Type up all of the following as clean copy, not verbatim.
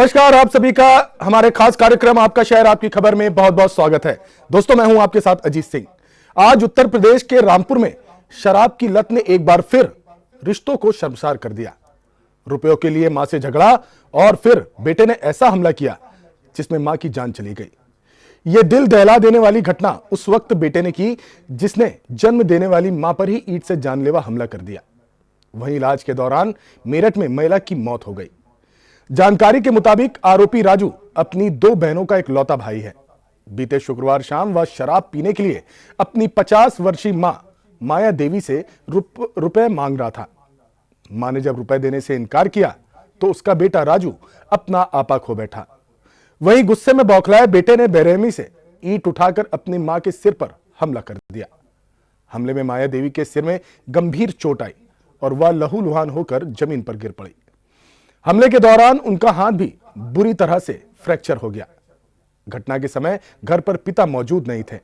नमस्कार, आप सभी का हमारे खास कार्यक्रम आपका शहर आपकी खबर में बहुत बहुत स्वागत है। दोस्तों, मैं हूं आपके साथ अजीत सिंह। आज उत्तर प्रदेश के रामपुर में शराब की लत ने एक बार फिर रिश्तों को शर्मसार कर दिया। रुपयों के लिए मां से झगड़ा और फिर बेटे ने ऐसा हमला किया जिसमें मां की जान चली गई। यह दिल दहला देने वाली घटना उस वक्त बेटे ने की जिसने जन्म देने वाली मां पर ही ईंट से जानलेवा हमला कर दिया। वहीं इलाज के दौरान मेरठ में महिला की मौत हो गई। जानकारी के मुताबिक आरोपी राजू अपनी दो बहनों का इकलौता भाई है। बीते शुक्रवार शाम वह शराब पीने के लिए अपनी 50 वर्षीय मां माया देवी से रुपए मांग रहा था। मां ने जब रुपए देने से इनकार किया तो उसका बेटा राजू अपना आपा खो बैठा। वहीं गुस्से में बौखलाए बेटे ने बेरहमी से ईंट उठाकर अपनी मां के सिर पर हमला कर दिया। हमले में माया देवी के सिर में गंभीर चोट आई और वह लहूलुहान होकर जमीन पर गिर पड़ी। हमले के दौरान उनका हाथ भी बुरी तरह से फ्रैक्चर हो गया। घटना के समय घर पर पिता मौजूद नहीं थे।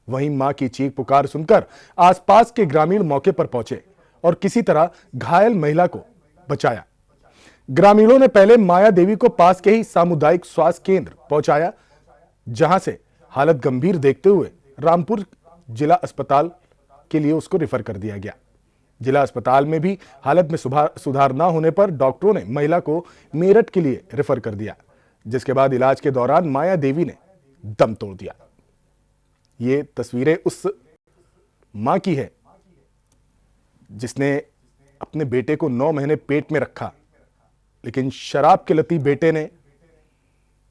वहीं मां की चीख पुकार सुनकर आसपास के ग्रामीण मौके पर पहुंचे और किसी तरह घायल महिला को बचाया। ग्रामीणों ने पहले माया देवी को पास के ही सामुदायिक स्वास्थ्य केंद्र पहुंचाया, जहां से हालत गंभीर देखते हुए रामपुर जिला अस्पताल के लिए उसको रेफर कर दिया गया। जिला अस्पताल में भी हालत में सुधार न होने पर डॉक्टरों ने महिला को मेरठ के लिए रेफर कर दिया, जिसके बाद इलाज के दौरान माया देवी ने दम तोड़ दिया। ये तस्वीरें उस मां की है जिसने अपने बेटे को 9 महीने पेट में रखा, लेकिन शराब के लती बेटे ने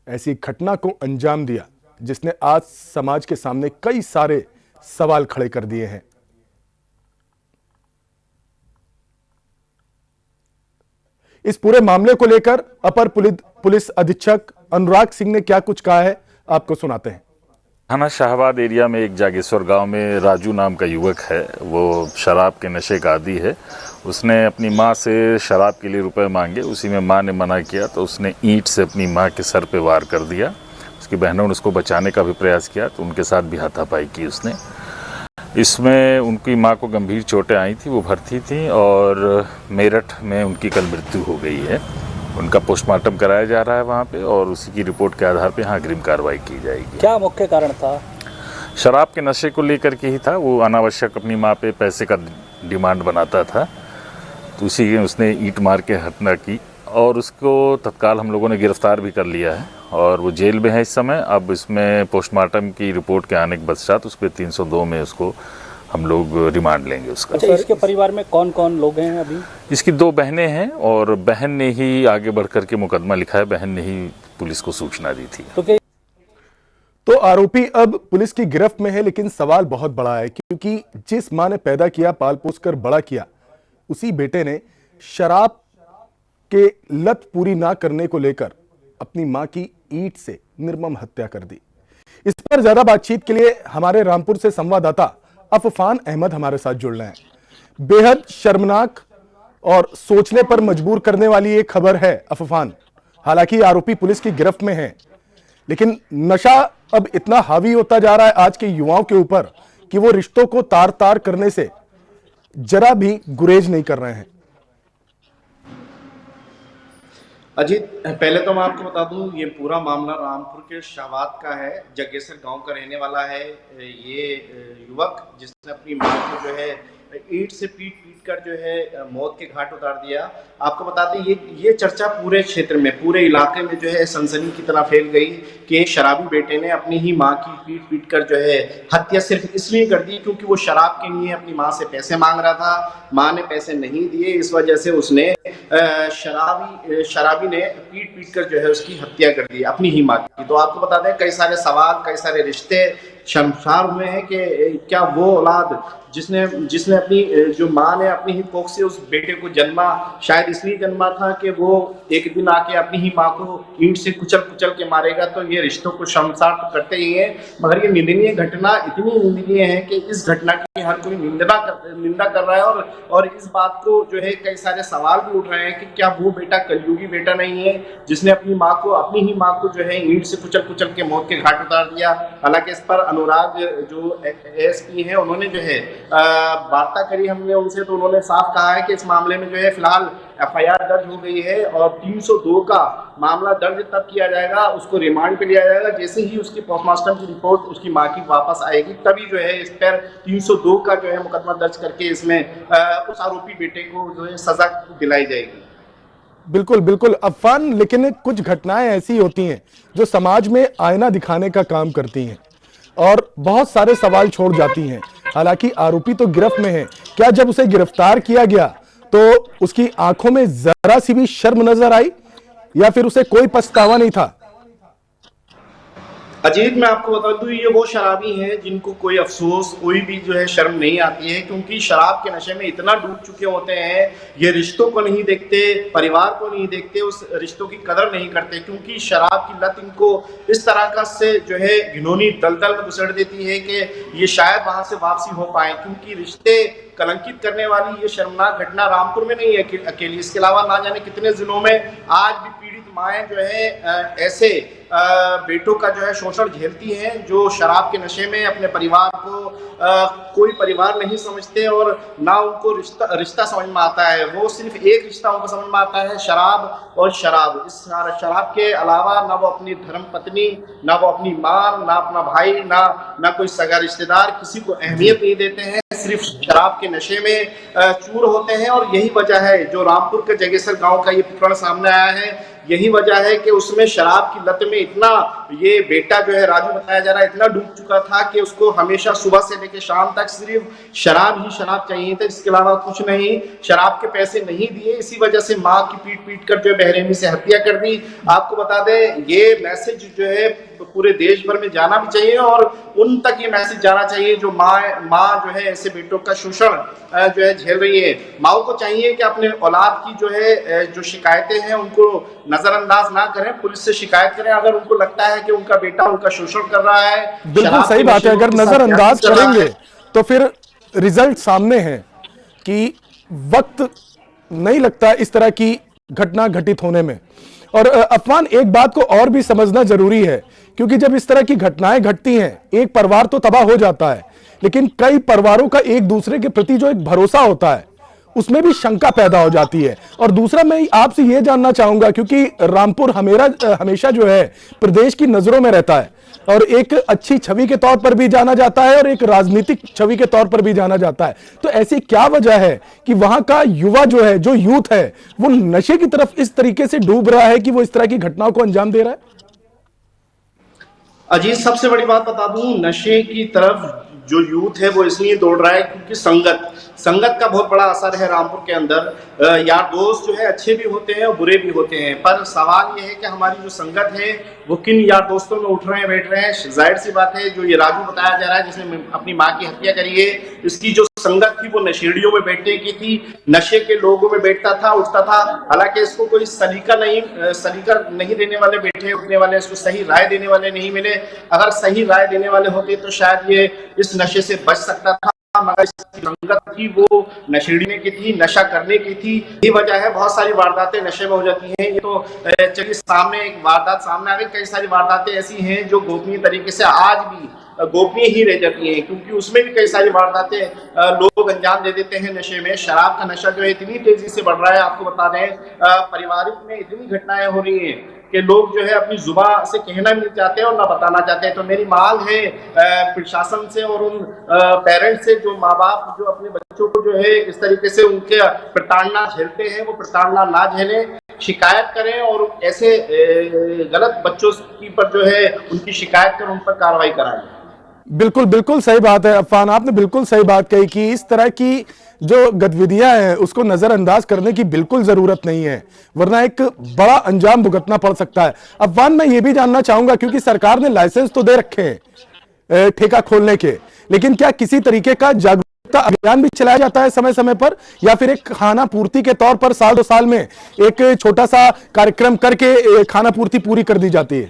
ऐसी घटना को अंजाम दिया जिसने आज समाज के सामने कई सारे सवाल खड़े कर दिए हैं। इस पूरे मामले को लेकर अपर पुलिस अधीक्षक अनुराग सिंह ने क्या कुछ कहा है, आपको सुनाते हैं। थाना शाहबाद एरिया में एक जागेश्वर गांव में राजू नाम का युवक है। वो शराब के नशे का आदी है। उसने अपनी मां से शराब के लिए रुपए मांगे। उसी में मां ने मना किया तो उसने ईंट से अपनी मां के सर पे वार कर दिया। उसकी बहनों ने उसको बचाने का भी प्रयास किया तो उनके साथ भी हाथापाई की उसने। इसमें उनकी मां को गंभीर चोटें आई थी, वो भर्ती थी और मेरठ में उनकी कल मृत्यु हो गई है। उनका पोस्टमार्टम कराया जा रहा है वहाँ पे और उसी की रिपोर्ट के आधार पे यहाँ अग्रिम कार्रवाई की जाएगी। क्या मुख्य कारण था? शराब के नशे को लेकर के ही था। वो अनावश्यक अपनी माँ पे पैसे का डिमांड बनाता था, तो उसी उसने ईंट मार के हत्या की और उसको तत्काल हम लोगों ने गिरफ्तार भी कर लिया है और वो जेल में है इस समय। अब इसमें पोस्टमार्टम की रिपोर्ट के आने के पश्चात उस पर 302 में उसको हम लोग रिमांड लेंगे उसका। अच्छा, इसके परिवार में कौन कौन लोग हैं अभी? इसकी 2 बहनें हैं और बहन ने ही आगे बढ़ करके मुकदमा लिखा है। बहन ने ही पुलिस को सूचना दी थी। तो आरोपी अब पुलिस की गिरफ्त में है, लेकिन सवाल बहुत बड़ा है क्योंकि जिस मां ने पैदा किया, पाल पोस कर बड़ा किया, उसी बेटे ने शराब के लत पूरी ना करने को लेकर अपनी मां की ईंट से निर्मम हत्या कर दी। इस पर ज्यादा बातचीत के लिए हमारे रामपुर से संवाददाता अफफान अहमद हमारे साथ जुड़ रहे हैं। बेहद शर्मनाक और सोचने पर मजबूर करने वाली एक खबर है अफफान। हालांकि आरोपी पुलिस की गिरफ्त में है, लेकिन नशा अब इतना हावी होता जा रहा है आज के युवाओं के ऊपर कि वो रिश्तों को तार तार करने से जरा भी गुरेज नहीं कर रहे हैं। अजीत, पहले तो मैं आपको बता दूं, ये पूरा मामला रामपुर के शाहबाद का है। जगेसर गांव का रहने वाला है ये युवक, जिसने अपनी मां को जो है ईंट से पीट कर जो है मौत के घाट उतार दिया। आपको बता दें, ये चर्चा पूरे क्षेत्र में, पूरे इलाके में जो है सनसनी की तरह फैल गई कि एक शराबी बेटे ने अपनी ही मां की पीट कर जो है हत्या सिर्फ इसलिए कर दी क्योंकि वो शराब के लिए अपनी मां से पैसे मांग रहा था। मां ने पैसे नहीं दिए, इस वजह से उसने शराबी ने पीट कर जो है उसकी हत्या कर दी अपनी ही मां की। तो आपको बता दें, कई सारे सवाल, कई सारे रिश्ते शर्मसार हुए हैं कि क्या वो औलाद जिसने अपनी जो मां ने अपनी ही कोख से उस बेटे को जन्मा, शायद इसलिए जन्मा था कि वो एक दिन आके अपनी ही मां को ईंट से कुचल के मारेगा। तो ये रिश्तों को शर्मसार तो करते ही है, मगर ये निंदनीय घटना इतनी निंदनीय है कि इस घटना की हर कोई निंदा कर रहा है और इस बात को जो है कई सारे सवाल भी उठ रहे हैं कि क्या वो बेटा कलयुगी बेटा नहीं है जिसने अपनी ही मां को जो है ईंट से कुचल के मौत के घाट उतार दिया। हालांकि इस पर अनुराग जो एएसपी हैं उन्होंने जो है वार्ता करी हमने उनसे, तो उन्होंने साफ कहा है कि इस मामले में जो है फिलहाल एफआईआर दर्ज हो गई है और 302 का मामला दर्ज तब किया जाएगा, उसको रिमांड पे लिया जाएगा। जैसे ही उसकी पोस्टमार्टम की रिपोर्ट उसकी मां की वापस आएगी तभी जो है इस पर 302 का जो है मुकदमा दर्ज करके इसमें उस आरोपी बेटे को जो है सजा दिलाई जाएगी। बिल्कुल बिल्कुल अफवान, लेकिन कुछ घटनाएं ऐसी होती हैं जो समाज में आईना दिखाने का काम करती हैं और बहुत सारे सवाल छोड़ जाती हैं। हालांकि आरोपी तो गिरफ्त में है, क्या जब उसे गिरफ्तार किया गया तो उसकी आंखों में जरा सी भी शर्म नजर आई या फिर उसे कोई पछतावा नहीं था? अजीत, मैं आपको बता दूं, ये वो शराबी हैं जिनको कोई अफसोस, कोई भी जो है शर्म नहीं आती है, क्योंकि शराब के नशे में इतना डूब चुके होते हैं, ये रिश्तों को नहीं देखते, परिवार को नहीं देखते, उस रिश्तों की कदर नहीं करते, क्योंकि शराब की लत इनको इस तरह का से जो है घिनौनी दलदल में घुसेड़ देती है कि ये शायद वहां से वापसी हो पाए। क्योंकि रिश्ते कलंकित करने वाली ये शर्मनाक घटना रामपुर में नहीं है अकेली, इसके अलावा ना जाने कितने जिलों में आज भी पीड़ित माएँ जो है ऐसे बेटों का जो है शोषण झेलती हैं जो शराब के नशे में अपने परिवार को कोई परिवार नहीं समझते और ना उनको रिश्ता समझ में आता है। वो सिर्फ एक रिश्ता उनको समझ में आता है, शराब और शराब। इस शराब के अलावा ना वो अपनी धर्म पत्नी, ना वो अपनी माँ, ना अपना भाई, ना कोई सगा रिश्तेदार, किसी को अहमियत नहीं देते हैं, सिर्फ शराब के नशे में चूर होते हैं। और यही वजह है जो रामपुर के जगेसर गांव का ये प्रकरण सामने आया है, यही वजह है कि उसमें शराब की लत में इतना ये बेटा जो है राजू बताया जा रहा है इतना डूब चुका था कि उसको हमेशा सुबह से लेकर शाम तक सिर्फ शराब ही शराब चाहिए था, इसके अलावा कुछ नहीं। शराब के पैसे नहीं दिए, इसी वजह से माँ की पीट कर जो है बेरहमी से हत्या कर दी। आपको बता दें, ये मैसेज जो है पूरे देश भर में जाना भी चाहिए और उन तक ये मैसेज जाना चाहिए जो माँ जो है ऐसे बेटों का शोषण जो है झेल रही है। माँ को चाहिए कि अपने औलाद की जो है जो शिकायतें हैं उनको नजरअंदाज ना करें, पुलिस से शिकायत करें अगर उनको लगता है कि उनका बेटा उनका शोषण कर रहा है। बिल्कुल सही बात है, अगर नजरअंदाज करेंगे तो फिर रिजल्ट सामने है कि वक्त नहीं लगता इस तरह की घटना घटित होने में। और अफवान, एक बात को और भी समझना जरूरी है, क्योंकि जब इस तरह की घटनाएं घटती हैं, एक परिवार तो तबाह हो जाता है, लेकिन कई परिवारों का एक दूसरे के प्रति जो एक भरोसा होता है उसमें भी शंका पैदा हो जाती है। और दूसरा मैं आपसे यह जानना चाहूंगा, क्योंकि रामपुर हमेशा जो है प्रदेश की नजरों में रहता है और एक अच्छी छवि के तौर पर भी जाना जाता है और एक राजनीतिक छवि के तौर पर भी जाना जाता है, तो ऐसी क्या वजह है कि वहां का युवा जो है, जो यूथ है, वो नशे की तरफ इस तरीके से डूब रहा है कि वो इस तरह की घटनाओं को अंजाम दे रहा है? अजीत, सबसे बड़ी बात बता दूं, नशे की तरफ जो यूथ है वो इसलिए दौड़ रहा है क्योंकि संगत का बहुत बड़ा असर है रामपुर के अंदर। यार दोस्त जो है अच्छे भी होते हैं और बुरे भी होते हैं, पर सवाल ये है कि हमारी जो संगत है वो किन यार दोस्तों में उठ रहे हैं, बैठ रहे हैं। जाहिर सी बात है, जो ये राजू बताया जा रहा है जिसने अपनी माँ की हत्या करी है, इसकी जो संगत थी वो नशेड़ियों में बैठने की थी, नशे के लोगों में बैठता था, उठता था। हालांकि इसको कोई सलीका नहीं देने वाले बैठे, उठने वाले, इसको सही राय देने वाले नहीं मिले। अगर सही राय देने वाले होते तो शायद ये इस नशे से बच सकता था, मगर इसकी संगत थी वो नशेड़ी की थी, नशा करने की थी। ये वजह है बहुत सारी वारदातें नशे में हो जाती हैं। ये तो चलिए सामने एक वारदात सामने आ गई, कई सारी वारदातें ऐसी हैं जो गोपनीय तरीके से आज भी गोपनीय ही रह जाती हैं, क्योंकि उसमें भी कई सारी वारदातें लोग अंजाम दे देते हैं नशे में। शराब का नशा जो है इतनी तेजी से बढ़ रहा है, आपको बता दें पारिवारिक में इतनी घटनाएं हो रही हैं कि लोग जो है अपनी जुबान से कहना नहीं चाहते और ना बताना चाहते। तो मेरी मांग है प्रशासन से और उन पेरेंट्स से, जो माँ बाप जो अपने बच्चों को जो है इस तरीके से उनके प्रताड़ना झेलते हैं, वो प्रताड़ना ना झेलें, शिकायत करें और ऐसे गलत बच्चों की पर जो है उनकी शिकायत कर उन पर कार्रवाई कराएं। बिल्कुल सही बात है अफवान, आपने बिल्कुल सही बात कही कि इस तरह की जो गतिविधियां हैं उसको नजरअंदाज करने की बिल्कुल जरूरत नहीं है, वरना एक बड़ा अंजाम भुगतना पड़ सकता है। अफवान, मैं ये भी जानना चाहूंगा, क्योंकि सरकार ने लाइसेंस तो दे रखे हैं ठेका खोलने के, लेकिन क्या किसी तरीके का जागरूकता अभियान भी चलाया जाता है समय समय पर, या फिर एक खाना पूर्ति के तौर पर साल 2 साल में एक छोटा सा कार्यक्रम करके खाना पूर्ति पूरी कर दी जाती है?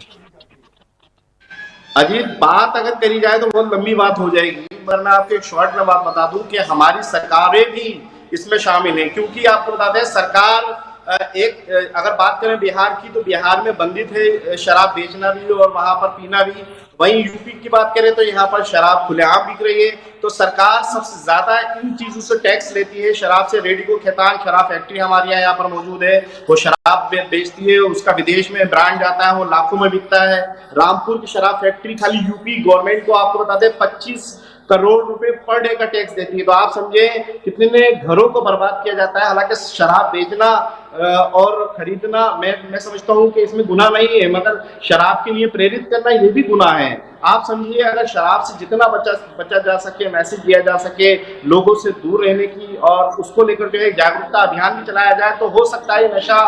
अजीत, बात अगर करी जाए तो बहुत लंबी बात हो जाएगी, पर मैं आपको एक शॉर्ट में बात बता दूं कि हमारी सरकारें भी इसमें शामिल हैं। क्योंकि आपको बता दें, सरकार अगर बात करें बिहार की, तो बिहार में बंदित है शराब बेचना भी और वहां पर पीना भी। वहीं यूपी की बात करें तो यहाँ पर शराब खुलेआम बिक रही है। तो सरकार सबसे ज्यादा इन चीजों से टैक्स लेती है। शराब से रेडिको खैतान शराब फैक्ट्री हमारे यहाँ पर मौजूद है, वो शराब बेचती है, उसका विदेश में ब्रांड जाता है, वो लाखों में बिकता है। रामपुर की शराब फैक्ट्री खाली यूपी गवर्नमेंट को आपको बता दें 25 करोड़ रुपए पर डे का टैक्स देती है। तो आप समझे कितने घरों को बर्बाद किया जाता है। हालांकि शराब बेचना और खरीदना मैं समझता हूं कि इसमें गुनाह नहीं है, मगर शराब के लिए प्रेरित करना ये भी गुनाह है। आप समझिए, अगर शराब से जितना बचा जा सके, मैसेज दिया जा सके लोगों से दूर रहने की, और उसको लेकर जो है जागरूकता अभियान भी चलाया जाए, तो हो सकता है नशा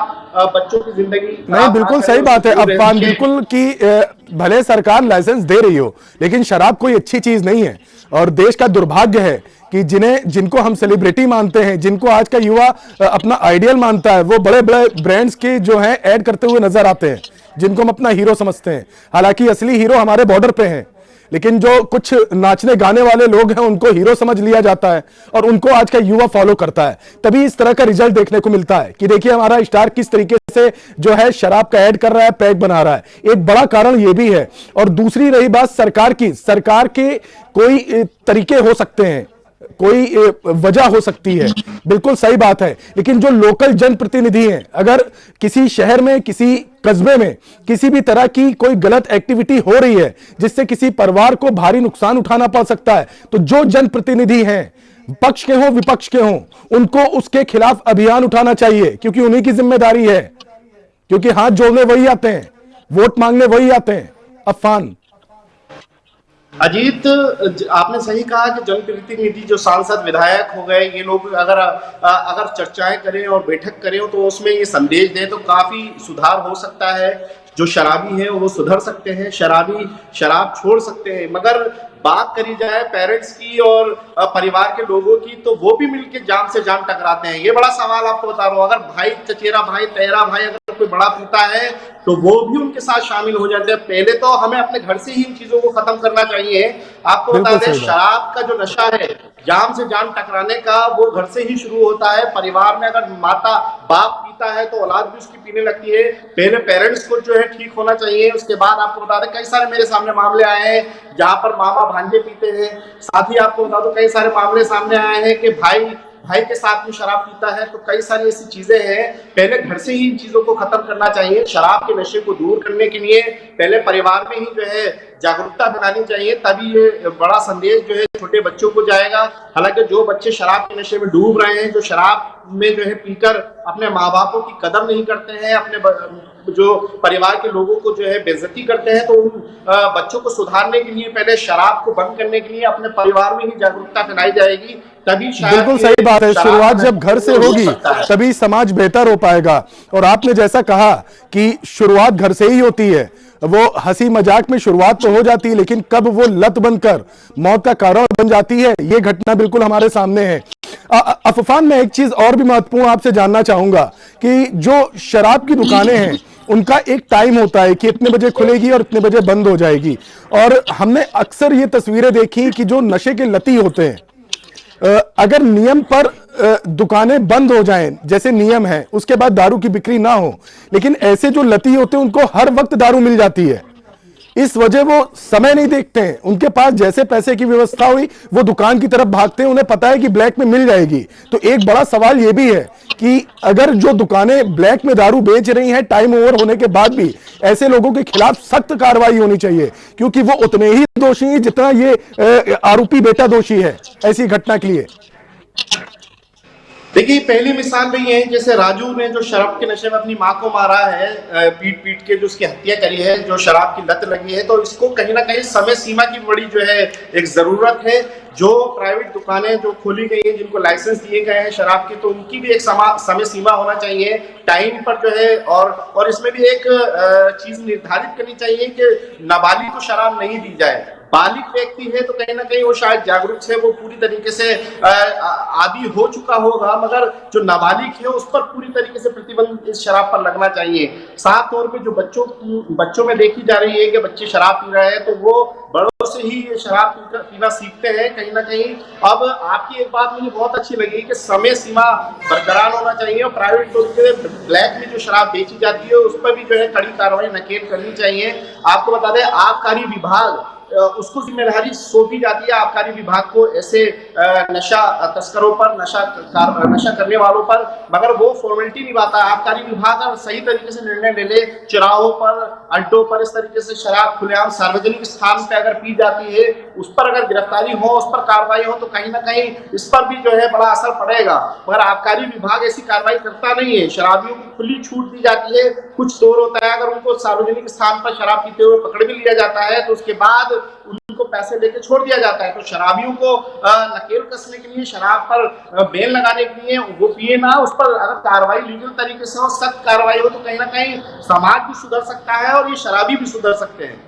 बच्चों की जिंदगी नहीं, बिल्कुल सही बात है अफवान, बिल्कुल कि भले सरकार लाइसेंस दे रही हो लेकिन शराब कोई अच्छी चीज नहीं है। और देश का दुर्भाग्य है कि जिनको हम सेलिब्रिटी मानते हैं, जिनको आज का युवा अपना आइडियल मानता है, वो बड़े बड़े ब्रांड्स के जो हैं ऐड करते हुए नजर आते हैं, जिनको हम अपना हीरो समझते हैं। हालांकि असली हीरो हमारे बॉर्डर पे हैं, लेकिन जो कुछ नाचने गाने वाले लोग हैं उनको हीरो समझ लिया जाता है और उनको आज का युवा फॉलो करता है। तभी इस तरह का रिजल्ट देखने को मिलता है कि देखिए हमारा स्टार किस तरीके से जो है शराब का ऐड कर रहा है, पैक बना रहा है। एक बड़ा कारण यह भी है। और दूसरी रही बात सरकार की, सरकार के कोई तरीके हो सकते हैं, कोई वजह हो सकती है, बिल्कुल सही बात है। लेकिन जो लोकल जनप्रतिनिधि हैं, अगर किसी शहर में, किसी कस्बे में किसी भी तरह की कोई गलत एक्टिविटी हो रही है जिससे किसी परिवार को भारी नुकसान उठाना पड़ सकता है, तो जो जनप्रतिनिधि हैं, पक्ष के हों विपक्ष के हों, उनको उसके खिलाफ अभियान उठाना चाहिए, क्योंकि उन्हीं की जिम्मेदारी है। क्योंकि हाथ जोड़ने वही आते हैं, वोट मांगने वही आते हैं। अफान अजीत, आपने सही कहा कि जनप्रतिनिधि जो सांसद विधायक हो गए, ये लोग अगर चर्चाएं करें और बैठक करें तो उसमें ये संदेश दें तो काफी सुधार हो सकता है। जो शराबी हैं वो सुधर सकते हैं, शराब छोड़ सकते हैं। मगर बात करी जाए पेरेंट्स की और परिवार के लोगों की, तो वो भी मिलकर जान से जान टकराते हैं। ये बड़ा सवाल आपको बता रहा हूँ। अगर भाई, चचेरा भाई, तेरा भाई अगर कोई बड़ा पीता है तो वो भी उनके साथ शामिल हो जाते हैं। पहले तो हमें अपने घर से ही इन चीजों को खत्म करना चाहिए। आपको बता दें, शराब का जो नशा है, जान से जान टकराने का, वो घर से ही शुरू होता है। परिवार में अगर माता बाप पीता है तो औलाद भी उसकी पीने लगती है। पहले पेरेंट्स को जो है ठीक होना चाहिए, उसके बाद आपको बता दें कई सारे मेरे सामने मामले आए हैं जहां पर मामा भांजे पीते हैं। साथ ही आपको बता दो कई सारे मामले सामने आए हैं कि भाई के साथ में शराब पीता है। तो कई सारी ऐसी चीजें हैं, पहले घर से ही इन चीजों को खत्म करना चाहिए। शराब के नशे को दूर करने के लिए पहले परिवार में ही जो है जागरूकता बनानी चाहिए, तभी ये बड़ा संदेश जो है छोटे बच्चों को जाएगा। हालांकि जो बच्चे शराब के नशे में डूब रहे हैं, जो शराब में जो है पीकर अपने माँ बापों की कदर नहीं करते हैं, अपने जो परिवार के लोगों को जो है बेइज्जती करते हैं, तो उन बच्चों को सुधारने के लिए पहले शराब को बंद करने के लिए अपने परिवार में ही जागरूकता फैलाई जाएगी, तभी शायद। बिल्कुल सही बात है। शुरुआत जब घर से होगी तभी समाज बेहतर हो पाएगा। और आपने जैसा कहा कि शुरुआत घर से ही होती है, वो हंसी मजाक में शुरुआत तो हो जाती है, लेकिन कब वो लत बनकर मौत का कारण बन जाती है, ये घटना बिल्कुल हमारे सामने है। अफफान, में एक चीज और भी महत्वपूर्ण आपसे जानना चाहूंगा कि जो शराब की दुकानें हैं उनका एक टाइम होता है कि इतने बजे खुलेगी और इतने बजे बंद हो जाएगी। और हमने अक्सर ये तस्वीरें देखी कि जो नशे के लती होते हैं, अगर नियम पर दुकानें बंद हो जाएं, जैसे नियम है, उसके बाद दारू की बिक्री ना हो, लेकिन ऐसे जो लती होते हैं उनको हर वक्त दारू मिल जाती है। इस वजह वो समय नहीं देखते हैं, उनके पास जैसे पैसे की व्यवस्था हुई वो दुकान की तरफ भागते हैं, उन्हें पता है कि ब्लैक में मिल जाएगी। तो एक बड़ा सवाल ये भी है कि अगर जो दुकानें ब्लैक में दारू बेच रही हैं, टाइम ओवर होने के बाद भी, ऐसे लोगों के खिलाफ सख्त कार्रवाई होनी चाहिए, क्योंकि वो उतने ही दोषी हैं जितना ये आरोपी बेटा दोषी है ऐसी घटना के लिए। देखिए, पहली मिसाल भी है, जैसे राजू ने जो शराब के नशे में अपनी माँ को मारा है, पीट पीट के जो उसकी हत्या करी है, जो शराब की लत लगी है, तो इसको कहीं ना कहीं समय सीमा की बड़ी जो है एक जरूरत है। जो प्राइवेट दुकानें जो खोली गई हैं, जिनको लाइसेंस दिए गए हैं शराब के, तो उनकी भी एक समय सीमा होना चाहिए, टाइम पर जो है। और इसमें भी एक चीज निर्धारित करनी चाहिए कि नाबालिग को शराब नहीं दी जाए। बालिग व्यक्ति है तो कहीं ना कहीं वो शायद जागरूक है, वो पूरी तरीके से आदी हो चुका होगा, मगर जो नाबालिग है उस पर पूरी तरीके से प्रतिबंध इस शराब पर लगना चाहिए। साफ तौर पे जो बच्चों में देखी जा रही है कि बच्चे शराब पी रहे हैं, तो वो बड़ों से ही ये शराब पीना सीखते हैं कहीं ना कहीं। अब आपकी एक बात मुझे बहुत अच्छी लगी कि समय सीमा बरकरार होना चाहिए और प्राइवेट तौर पे ब्लैक में जो शराब बेची जाती है उस पर भी जो है कड़ी कार्रवाई नकेल करनी चाहिए। आपको बता दें, आबकारी विभाग उसको जिम्मेदारी सौंपी जाती है, आबकारी विभाग को, ऐसे नशा तस्करों पर, नशा करने वालों पर, मगर वो फॉर्मेलिटी निभाता है। आबकारी विभाग अगर सही तरीके से निर्णय ले ले, चौराहों पर, अड्डों पर इस तरीके से शराब खुलेआम सार्वजनिक स्थान पे अगर पी जाती है, उस पर अगर गिरफ्तारी हो, उस पर कार्रवाई हो, तो कहीं ना कहीं इस पर भी जो है बड़ा असर पड़ेगा। मगर आबकारी विभाग ऐसी कार्रवाई करता नहीं है। शराबियों को खुली छूट दी जाती है। कुछ दौर होता है, अगर उनको सार्वजनिक स्थान पर शराब पीते हुए पकड़ भी लिया जाता है तो उसके बाद उनको पैसे लेके छोड़ दिया जाता है। तो शराबियों को नकेल कसने के लिए, शराब पर बैन लगाने के लिए, वो पिए ना, उस पर अगर कार्रवाई लीगल तरीके से हो, सख्त कार्रवाई हो, तो कहीं ना कहीं समाज भी सुधर सकता है और ये शराबी भी सुधर सकते हैं।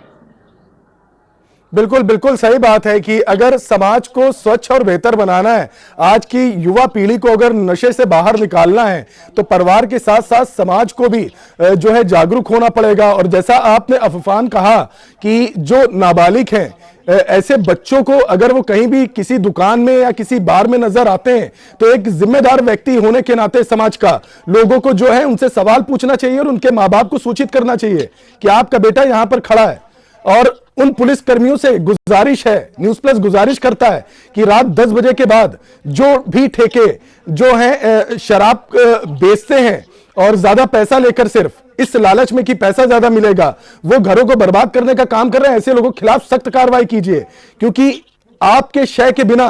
बिल्कुल बिल्कुल सही बात है कि अगर समाज को स्वच्छ और बेहतर बनाना है, आज की युवा पीढ़ी को अगर नशे से बाहर निकालना है, तो परिवार के साथ साथ समाज को भी जो है जागरूक होना पड़ेगा। और जैसा आपने अफफान कहा कि जो नाबालिग हैं, ऐसे बच्चों को अगर वो कहीं भी किसी दुकान में या किसी बार में नजर आते हैं, तो एक जिम्मेदार व्यक्ति होने के नाते समाज का लोगों को जो है उनसे सवाल पूछना चाहिए और उनके माँ बाप को सूचित करना चाहिए कि आपका बेटा यहां पर खड़ा है। और उन पुलिस कर्मियों से गुजारिश है, न्यूज प्लस गुजारिश करता है कि रात 10 बजे के बाद जो भी ठेके जो हैं शराब बेचते हैं और ज्यादा पैसा लेकर सिर्फ इस लालच में कि पैसा ज्यादा मिलेगा, वो घरों को बर्बाद करने का काम कर रहे हैं, ऐसे लोगों के खिलाफ सख्त कार्रवाई कीजिए। क्योंकि आपके शय के बिना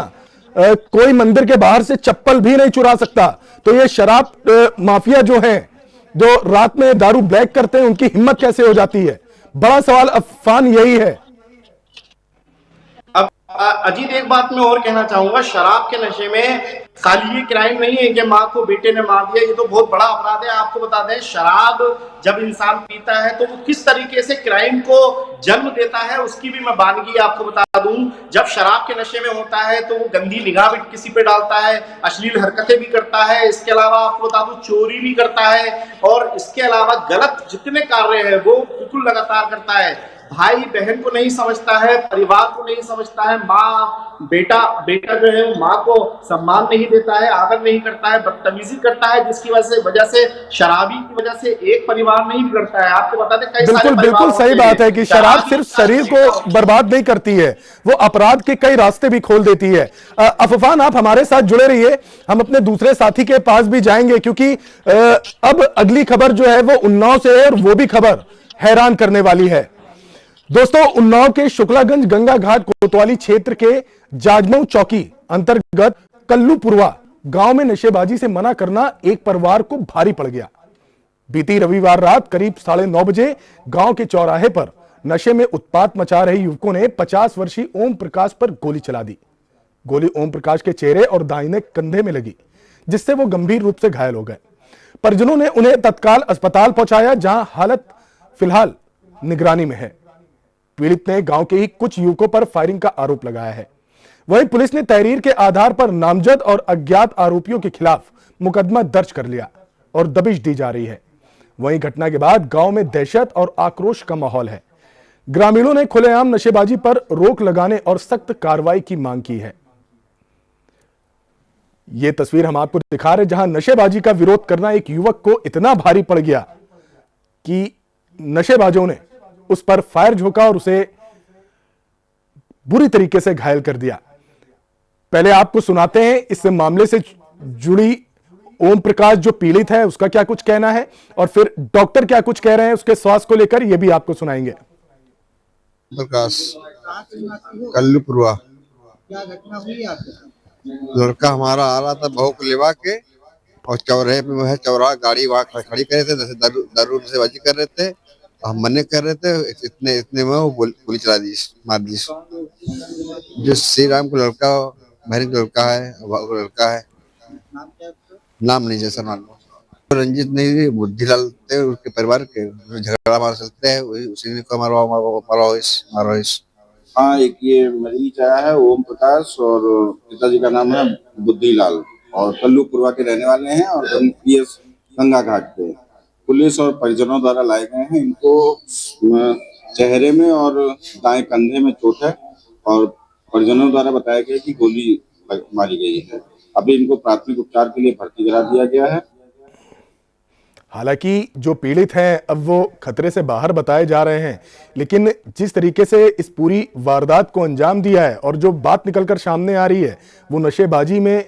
कोई मंदिर के बाहर से चप्पल भी नहीं चुरा सकता। तो ये शराब माफिया जो है, जो रात में दारू ब्लैक करते हैं, उनकी हिम्मत कैसे हो जाती है? बड़ा सवाल अफफान यही है। अब अजीत, एक बात मैं और कहना चाहूंगा, शराब के नशे में खाली ये क्राइम नहीं है कि माँ को बेटे ने मार दिया, ये तो बहुत बड़ा अपराध है। आपको बता दें, शराब जब इंसान पीता है तो वो किस तरीके से क्राइम को जन्म देता है, उसकी भी मैं बानगी आपको बता दूं। जब शराब के नशे में होता है तो वो गंदी निगाह भी किसी पे डालता है, अश्लील हरकतें भी करता है, इसके अलावा आपको बता दूं चोरी भी करता है, और इसके अलावा गलत जितने कार्य है वो बिल्कुल लगातार करता है। भाई बहन को नहीं समझता है, परिवार को नहीं समझता है, माँ बेटा जो है वो माँ को सम्मान नहीं देता है, आदर नहीं करता है, बदतमीजी करता है, जिसकी वजह से शराबी की वजह से एक परिवार नहीं बिगड़ता है। आपको बता दें, कई सारे बिल्कुल सही बात है कि शराब सिर्फ शरीर को बर्बाद नहीं करती है, वो अपराध के कई रास्ते भी खोल देती है। अफफान, आप हमारे साथ जुड़े रहिए, हम अपने दूसरे साथी के पास भी जाएंगे, क्योंकि अब अगली खबर जो है वो उन्नाव से है और वो भी खबर हैरान करने वाली है। दोस्तों, उन्नाव के शुक्लागंज गंगा घाट कोतवाली क्षेत्र के जाजमऊ चौकी अंतर्गत कल्लूपुरवा गांव में नशेबाजी से मना करना एक परिवार को भारी पड़ गया। बीती रविवार रात करीब 9:30 बजे गांव के चौराहे पर नशे में उत्पात मचा रहे युवकों ने 50 वर्षीय ओम प्रकाश पर गोली चला दी। गोली ओम प्रकाश के चेहरे और दाहिने कंधे में लगी, जिससे वो गंभीर रूप से घायल हो गए। परिजनों ने उन्हें तत्काल अस्पताल पहुंचाया, जहां हालत फिलहाल निगरानी में है। पीड़ित ने गांव के ही कुछ युवकों पर फायरिंग का आरोप लगाया है। वहीं पुलिस ने तहरीर के आधार पर नामजद और अज्ञात आरोपियों के खिलाफ मुकदमा दर्ज कर लिया और दबिश दी जा रही है। वहीं घटना के बाद गांव में दहशत और आक्रोश का माहौल है। ग्रामीणों ने खुलेआम नशेबाजी पर रोक लगाने और सख्त कार्रवाई की मांग की है। यह तस्वीर हम आपको दिखा रहे, जहां नशेबाजी का विरोध करना एक युवक को इतना भारी पड़ गया कि नशेबाजों ने उस पर फायर झोंका और उसे बुरी तरीके से घायल कर दिया। पहले आपको सुनाते हैं इस मामले से जुड़ी ओम प्रकाश जो पीड़ित है उसका क्या कुछ कहना है, और फिर डॉक्टर क्या कुछ कह रहे हैं उसके स्वास्थ्य को लेकर, यह भी आपको सुनाएंगे। प्रकाश, कल्लूपुरवा। क्या घटना हुई आपके? लड़का हमारा आ रहा था बहू को लेवा के, और चौराहे पे है, चौराहा गाड़ी वहाँ खड़ी कर रहे थे, जैसे दारू से बाजी कर रहे थे, हम मने कर रहे थे, इतने में वो गोली चला दी, मार दी। जो श्री राम को लड़का, बहन का लड़का है, लड़का है, नाम नहीं जैसा मालूम। रंजित नहीं, बुद्धिलाल थे उसके परिवार के, झगड़ा मार चलते हैं, उसी ने मारो। हाँ, एक ये मरीज आया है ओम प्रकाश और पिताजी का नाम है बुद्धिलाल और कल्लूपुरवा के रहने वाले हैं और पीएस गंगा घाट पे पुलिस और परिजनों द्वारा लाए गए हैं। इनको चेहरे में और दाएं कंधे में चोट है और परिजनों द्वारा बताया गया कि गोली मारी गई है। अभी इनको प्राथमिक उपचार के लिए भर्ती करा दिया गया है। हालांकि जो पीड़ित हैं अब वो खतरे से बाहर बताए जा रहे हैं, लेकिन जिस तरीके से इस पूरी वारदात को अंजाम दिया है और जो बात निकलकर सामने आ रही है वो नशेबाजी में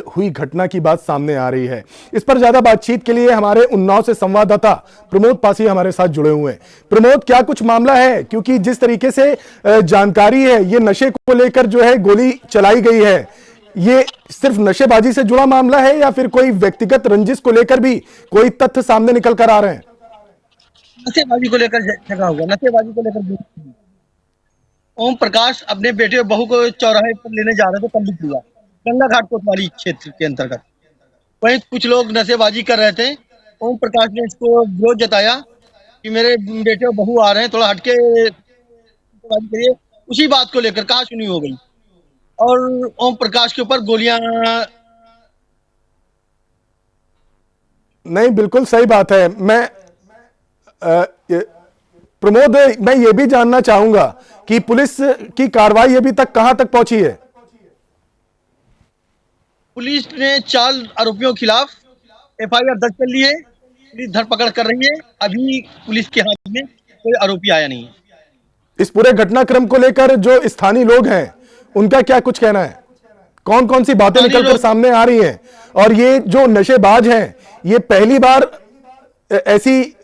हुई घटना की बात सामने आ रही है। इस पर ज्यादा बातचीत के लिए हमारे उन्नाव से संवाददाता प्रमोद पासी हमारे साथ जुड़े हुए हैं। प्रमोद, क्या कुछ मामला है? क्योंकि जिस तरीके से जानकारी है ये नशे को लेकर जो है गोली चलाई गई है, ये सिर्फ नशेबाजी से जुड़ा मामला है या फिर कोई व्यक्तिगत रंजिश को लेकर भी कोई तथ्य सामने निकल कर आ रहे हैं? नशेबाजी को लेकर झगड़ा हुआ, नशेबाजी को लेकर ओम प्रकाश अपने बेटे और बहू को चौराहे पर लेने जा रहे थे कल्लूपुरवा गंगा घाट कोतवाली क्षेत्र के अंतर्गत। वहीं कुछ लोग नशेबाजी कर रहे थे। ओम प्रकाश ने इसको विरोध जताया कि मेरे बेटे और बहू आ रहे हैं, थोड़ा हटके नशेबाजी करिए। उसी बात को लेकर कहा सुनी हो गई और ओम प्रकाश के ऊपर गोलियां। नहीं, बिल्कुल सही बात है। मैं प्रमोद, मैं ये भी जानना चाहूंगा कि पुलिस की कार्रवाई अभी तक कहां तक पहुंची है? पुलिस ने 4 आरोपियों के खिलाफ एफआईआर दर्ज कर ली है। पुलिस धरपकड़ कर रही है। अभी पुलिस के हाथ में कोई आरोपी आया नहीं है। इस पूरे घटनाक्रम को लेकर जो स्थानीय लोग हैं उनका क्या कुछ कहना है? कौन कौन सी बातें निकलकर सामने आ रही हैं? और ये जो नशेबाज हैं ये पहली बार ऐसी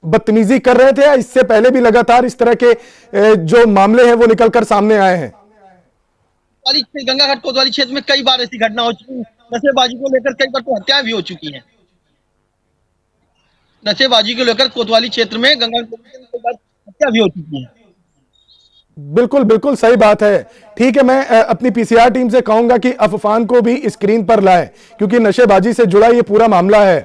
बदतमीजी कर रहे थे या इससे पहले भी लगातार इस तरह के जो मामले हैं वो निकलकर सामने आए हैं? गंगा घाट कोतवाली क्षेत्र में कई बार ऐसी घटना हो चुकी है। नशेबाजी को लेकर कई बार तो हत्याएं भी हो चुकी हैं। नशेबाजी को लेकर कोतवाली क्षेत्र में गंगा घाट कई बार हत्या भी हो चुकी है। बिल्कुल बिल्कुल सही बात है। ठीक है, मैं अपनी पीसीआर टीम से कहूंगा कि अफवान को भी स्क्रीन पर लाएं क्योंकि नशेबाजी से जुड़ा ये पूरा मामला है।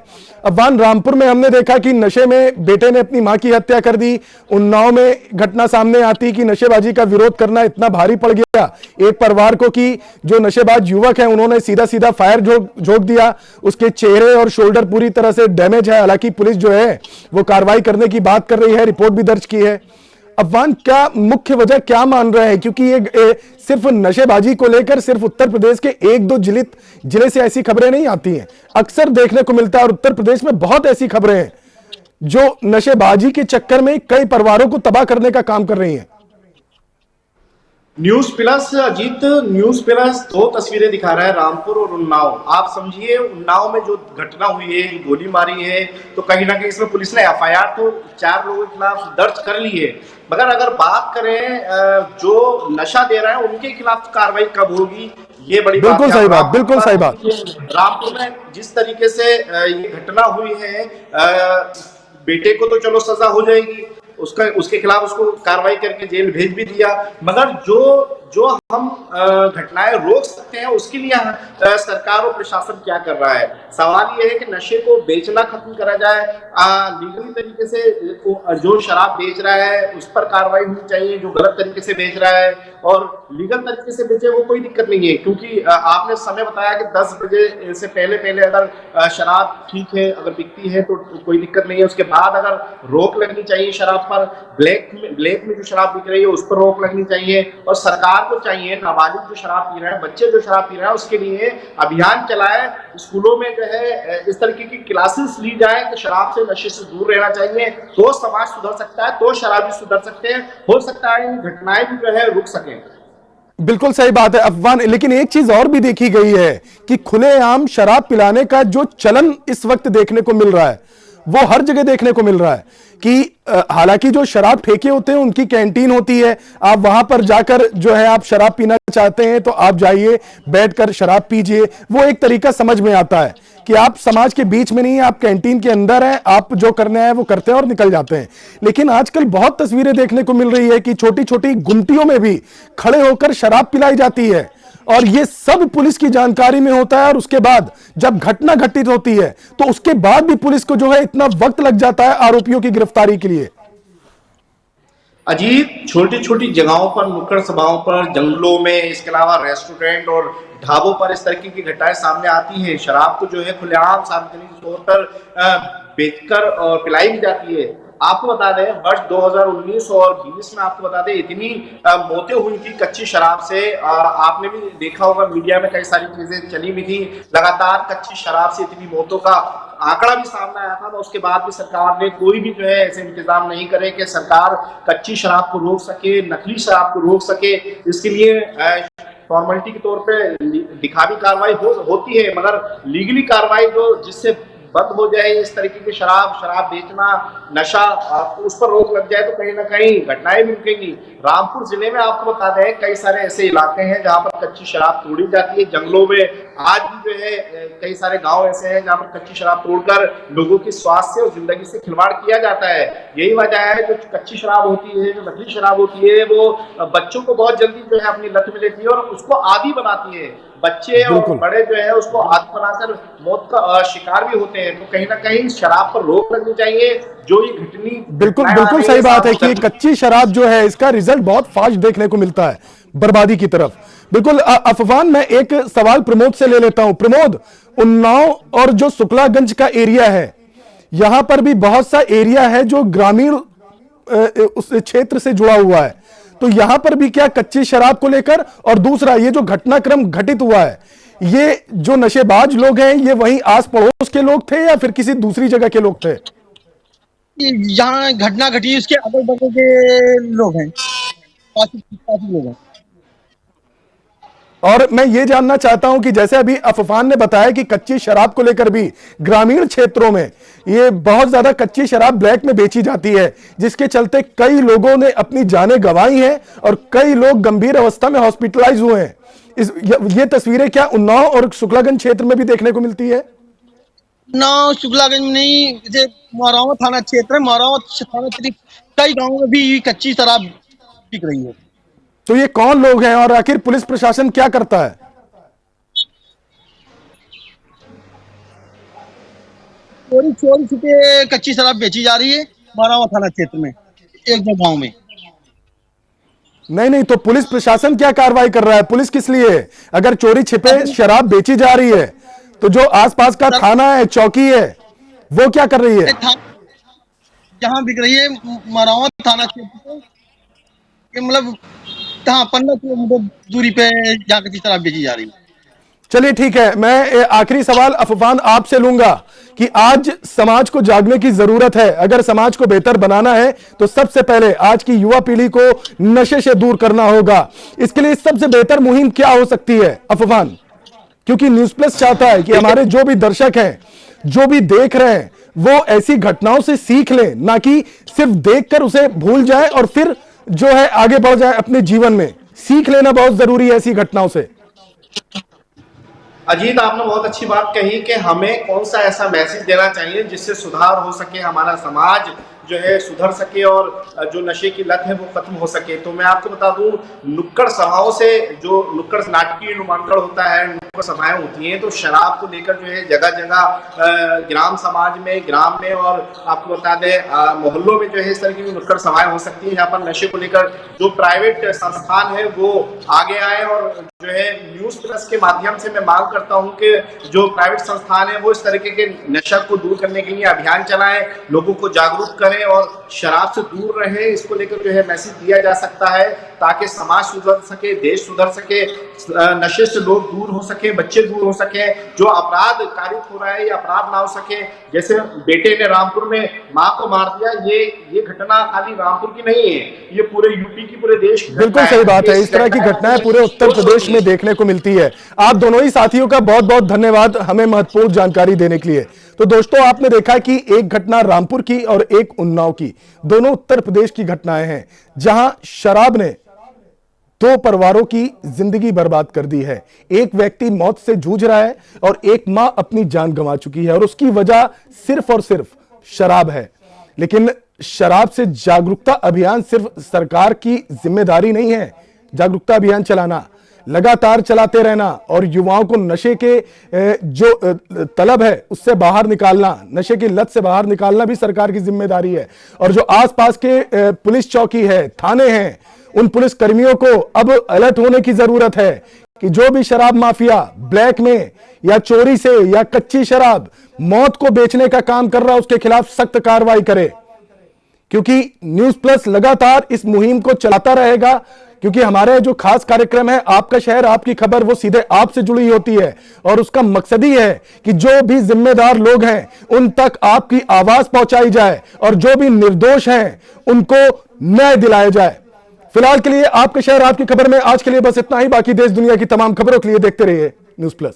अफवान, रामपुर में हमने देखा कि नशे में बेटे ने अपनी मां की हत्या कर दी। उन्नाव में घटना सामने आती कि नशेबाजी का विरोध करना इतना भारी पड़ गया एक परिवार को कि जो नशेबाज युवक है उन्होंने सीधा सीधा फायर झोंक दिया। उसके चेहरे और शोल्डर पूरी तरह से डैमेज है। हालांकि पुलिस जो है वो कार्रवाई करने की बात कर रही है, रिपोर्ट भी दर्ज की है। अफवान, क्या मुख्य वजह क्या मान रहे हैं? क्योंकि ये सिर्फ नशेबाजी को लेकर सिर्फ उत्तर प्रदेश के 1-2 जिले से ऐसी खबरें नहीं आती हैं, अक्सर देखने को मिलता है और उत्तर प्रदेश में बहुत ऐसी खबरें हैं जो नशेबाजी के चक्कर में कई परिवारों को तबाह करने का काम कर रही हैं। News plus Ajit, news plus 2 तस्वीरें दिखा रहा है, रामपुर और उन्नाव। आप समझिए उन्नाव में जो घटना हुई है, गोली मारी है, तो कहीं ना कहीं इसमें पुलिस ने एफआईआर तो 4 लोगों के खिलाफ दर्ज कर ली है। मगर अगर बात करें जो नशा दे रहे हैं उनके खिलाफ कार्रवाई कब होगी, ये बड़ी बात है। बिल्कुल सही बात, बिल्कुल सही बात। रामपुर में जिस तरीके से ये घटना हुई है, बेटे को तो चलो सजा हो जाएगी, उसके खिलाफ उसको कार्रवाई करके जेल भेज भी दिया, मगर जो हम घटनाएं रोक सकते हैं उसके लिए सरकार और प्रशासन क्या कर रहा है? सवाल ये है कि नशे को बेचना खत्म करा जाए, लीगली तरीके से जो शराब बेच रहा है उस पर कार्रवाई होनी चाहिए, जो गलत तरीके से बेच रहा है और लीगल तरीके से बेचे वो कोई दिक्कत नहीं है। क्योंकि आपने समय बताया कि 10 बजे से पहले अगर शराब ठीक है, अगर बिकती है तो कोई दिक्कत नहीं है, उसके बाद अगर रोक लगनी चाहिए शराब पर, ब्लैक में जो शराब बिक रही है उस पर रोक लगनी चाहिए और सरकार को चाहिए नाबालिग जो शराब पी रहे हैं, बच्चे जो शराब पी रहे हैं उसके लिए अभियान चलाए, स्कूलों में जो है इस तरीके की क्लासेस ली जाए कि शराब से, नशे से दूर रहना चाहिए, तो समाज सुधर सकता है, तो शराबी सुधर सकते हैं, हो सकता है इन घटनाएं भी जो है रुक सकें। बिल्कुल सही बात है अफवान, लेकिन एक चीज और भी देखी गई है कि खुलेआम शराब पिलाने का जो चलन इस वक्त देखने को मिल रहा है वो हर जगह देखने को मिल रहा है कि हालांकि जो शराब ठेके होते हैं उनकी कैंटीन होती है, आप वहां पर जाकर जो है आप शराब पीना चाहते हैं तो आप जाइए, बैठकर शराब पीजिए, वो एक तरीका समझ में आता है कि आप समाज के बीच में नहीं, आप कैंटीन के अंदर हैं, आप जो करना है वो करते हैं और निकल जाते हैं। लेकिन आजकल बहुत तस्वीरें देखने को मिल रही है कि छोटी छोटी गुमटियों में भी खड़े होकर शराब पिलाई जाती है और ये सब पुलिस की जानकारी में होता है और उसके बाद जब घटना घटित होती है तो उसके बाद भी पुलिस को जो है इतना वक्त लग जाता है आरोपियों की गिरफ्तारी के लिए। अजीत छोटी छोटी जगहों पर, नुक्कड़ सभाओं पर, जंगलों में, इसके अलावा रेस्टोरेंट और ढाबों पर इस तरीके की घटनाएं सामने आती हैं। शराब को जो है खुलेआम सार्वजनिक तौर पर बेचकर और पिलाई भी जाती है। आपको बता दें वर्ष 2019 और 20 में आपको बता दें इतनी मौतें हुई थी कच्ची शराब से। आपने भी देखा होगा मीडिया में कई सारी चीजें चली भी थी। लगातार कच्ची शराब से इतनी मौतों का आंकड़ा भी सामने आया था, तो उसके बाद भी सरकार ने कोई भी जो है ऐसे इंतजाम नहीं करे कि सरकार कच्ची शराब को रोक सके, नकली शराब को रोक सके। इसके लिए फॉर्मेलिटी के तौर पे दिखावी कार्रवाई होती है, मगर लीगली कार्रवाई जो जिससे बंद हो जाए इस तरीके की शराब बेचना, नशा, उस पर रोक लग जाए तो कहीं ना कहीं घटनाएं भी रुकेंगी। रामपुर जिले में आपको बता दें कई सारे ऐसे इलाके हैं जहां पर कच्ची शराब तोड़ी जाती है। जंगलों में आज भी जो है कई सारे गांव ऐसे हैं जहां पर कच्ची शराब तोड़कर लोगों की स्वास्थ्य और जिंदगी से खिलवाड़ किया जाता है। यही वजह है जो कच्ची शराब होती है, जो नकली शराब होती है, वो बच्चों को बहुत जल्दी जो है अपनी लत में लेती है और उसको आदी बनाती है। बच्चे और बड़े जो है उसको आदी बनाकर मौत का शिकार भी होते हैं। तो कहीं ना कहीं शराब पर रोक लगनी चाहिए। जो ये घटनी बिल्कुल सही बात है कि कच्ची शराब जो है इसका रिजल्ट बहुत फास्ट देखने को मिलता है बर्बादी की तरफ। बिल्कुल अफवान, मैं एक सवाल प्रमोद से ले लेता हूं। प्रमोद, उन्नाव और जो शुक्लागंज का एरिया है, यहां पर भी बहुत सा एरिया है जो ग्रामीण उस क्षेत्र से जुड़ा हुआ है, तो यहां पर भी क्या कच्ची शराब को लेकर, और दूसरा ये जो घटनाक्रम घटित हुआ है, ये जो नशेबाज लोग हैं ये वहीं आस पड़ोस के लोग थे या फिर किसी दूसरी जगह के लोग थे? जहाँ घटना घटी उसके अगल बगल के लोग हैं, काफी लोग हैं। और मैं ये जानना चाहता हूं कि जैसे अभी अफफान ने बताया कि कच्ची शराब को लेकर भी ग्रामीण क्षेत्रों में ये बहुत ज्यादा कच्ची शराब ब्लैक में बेची जाती है, जिसके चलते कई लोगों ने अपनी जानें गंवाई हैं और कई लोग गंभीर अवस्था में हॉस्पिटलाइज हुए हैं। ये तस्वीरें क्या उन्नाव और शुक्लागंज क्षेत्र में भी देखने को मिलती है? उन्नाव शुक्लागंज में नहीं, जैसे मोरवा थाना क्षेत्र है, मोरवा थाना क्षेत्र कई गाँव में भी कच्ची शराब बिक रही है। तो ये कौन लोग हैं और आखिर पुलिस प्रशासन क्या करता है? चोरी छुपे कच्ची शराब बेची जा रही है मोरवा थाना क्षेत्र में, एक दो गांव में। नहीं, तो पुलिस प्रशासन क्या कार्रवाई कर रहा है? पुलिस किस लिए है? अगर चोरी छिपे शराब बेची जा रही है तो जो आसपास का थाना है, चौकी है, वो क्या कर रही है? जहां बिक रही है मोरवा थाना क्षेत्र पे, मतलब 15 किलोमीटर दूरी पे जहां कच्ची शराब बेची जा रही है। चलिए ठीक है, मैं आखिरी सवाल अफफान आपसे लूंगा कि आज समाज को जागने की जरूरत है। अगर समाज को बेहतर बनाना है तो सबसे पहले आज की युवा पीढ़ी को नशे से दूर करना होगा। इसके लिए सबसे बेहतर मुहिम क्या हो सकती है अफफान? क्योंकि न्यूज प्लस चाहता है कि हमारे जो भी दर्शक हैं, जो भी देख रहे हैं, वो ऐसी घटनाओं से सीख लें, ना कि सिर्फ देखकर उसे भूल जाए और फिर जो है आगे बढ़ जाए अपने जीवन में। सीख लेना बहुत जरूरी है ऐसी घटनाओं से। अजीत, आपने बहुत अच्छी बात कही कि हमें कौन सा ऐसा मैसेज देना चाहिए जिससे सुधार हो सके, हमारा समाज जो है सुधर सके और जो नशे की लत है वो खत्म हो सके। तो मैं आपको बता दूं, नुक्कड़ सभाओं से, जो नुक्कड़ नाटकीय नुमांकड़ होता है, नुक्कड़ सभाएं होती हैं, तो शराब को लेकर जो है जगह जगह ग्राम समाज में, ग्राम में और आपको बता दें मोहल्लों में जो है इस तरह की नुक्कड़ सभाएं हो सकती है, जहाँ पर नशे को लेकर जो प्राइवेट संस्थान है वो आगे आए। और जो है न्यूज प्लस के माध्यम से मैं मांग करता हूं कि जो प्राइवेट संस्थान है वो इस तरीके के नशा को दूर करने के लिए अभियान चलाएं, लोगों को जागरूक करें और शराब से दूर रहें। इसको लेकर जो है मैसेज दिया जा सकता है ताकि समाज सुधर सके, देश सुधर सके, नशे से लोग दूर हो सके, बच्चे दूर हो सके, जो अपराध कारित हो रहा है ये अपराध ना हो सके। जैसे बेटे ने रामपुर में मां को मार दिया, ये घटना खाली रामपुर की नहीं है, ये पूरे यूपी की, पूरे देश की। बिल्कुल सही बात है, इस तरह की घटनाएं पूरे उत्तर प्रदेश में देखने को मिलती है। आप दोनों ही साथियों का बहुत बहुत धन्यवाद हमें महत्वपूर्ण जानकारी देने के लिए। तो दोस्तों, आपने देखा कि एक घटना रामपुर की और एक उन्नाव की, दोनों उत्तर प्रदेश की घटनाएं हैं जहां शराब ने 2 परिवारों की जिंदगी बर्बाद कर दी है। एक व्यक्ति मौत से जूझ रहा है और एक मां अपनी जान गंवा चुकी है और उसकी वजह सिर्फ और सिर्फ शराब है। लेकिन शराब से जागरूकता अभियान सिर्फ सरकार की जिम्मेदारी नहीं है जागरूकता अभियान चलाना, लगातार चलाते रहना और युवाओं को नशे के जो तलब है उससे बाहर निकालना, नशे की लत से बाहर निकालना भी सरकार की जिम्मेदारी है। और जो आसपास के पुलिस चौकी है, थाने हैं, उन पुलिस कर्मियों को अब अलर्ट होने की जरूरत है कि जो भी शराब माफिया ब्लैक में या चोरी से या कच्ची शराब मौत को बेचने का काम कर रहा है उसके खिलाफ सख्त कार्रवाई करे, क्योंकि न्यूज प्लस लगातार इस मुहिम को चलाता रहेगा। क्योंकि हमारे जो खास कार्यक्रम है आपका शहर आपकी खबर, वो सीधे आपसे जुड़ी होती है और उसका मकसद ही है कि जो भी जिम्मेदार लोग हैं उन तक आपकी आवाज पहुंचाई जाए और जो भी निर्दोष हैं उनको न्याय दिलाया जाए। फिलहाल के लिए आपके शहर आपकी खबर में आज के लिए बस इतना ही। बाकी देश दुनिया की तमाम खबरों के लिए देखते रहिए न्यूज प्लस।